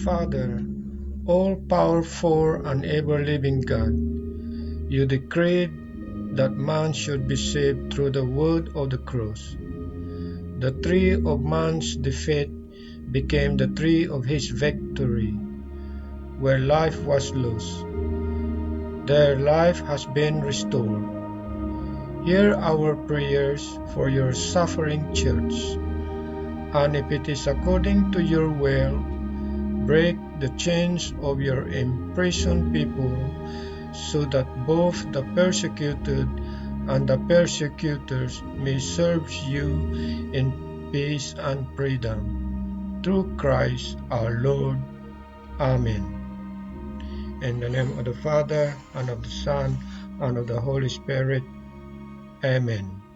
Father, all-powerful and ever-living God, you decreed that man should be saved through the word of the cross. The tree of man's defeat became the tree of his victory, where life was lost. Their life has been restored. Hear our prayers for your suffering church, and if it is according to your will, break the chains of your imprisoned people, so that both the persecuted and the persecutors may serve you in peace and freedom. Through Christ our Lord. Amen. In the name of the Father, and of the Son, and of the Holy Spirit. Amen.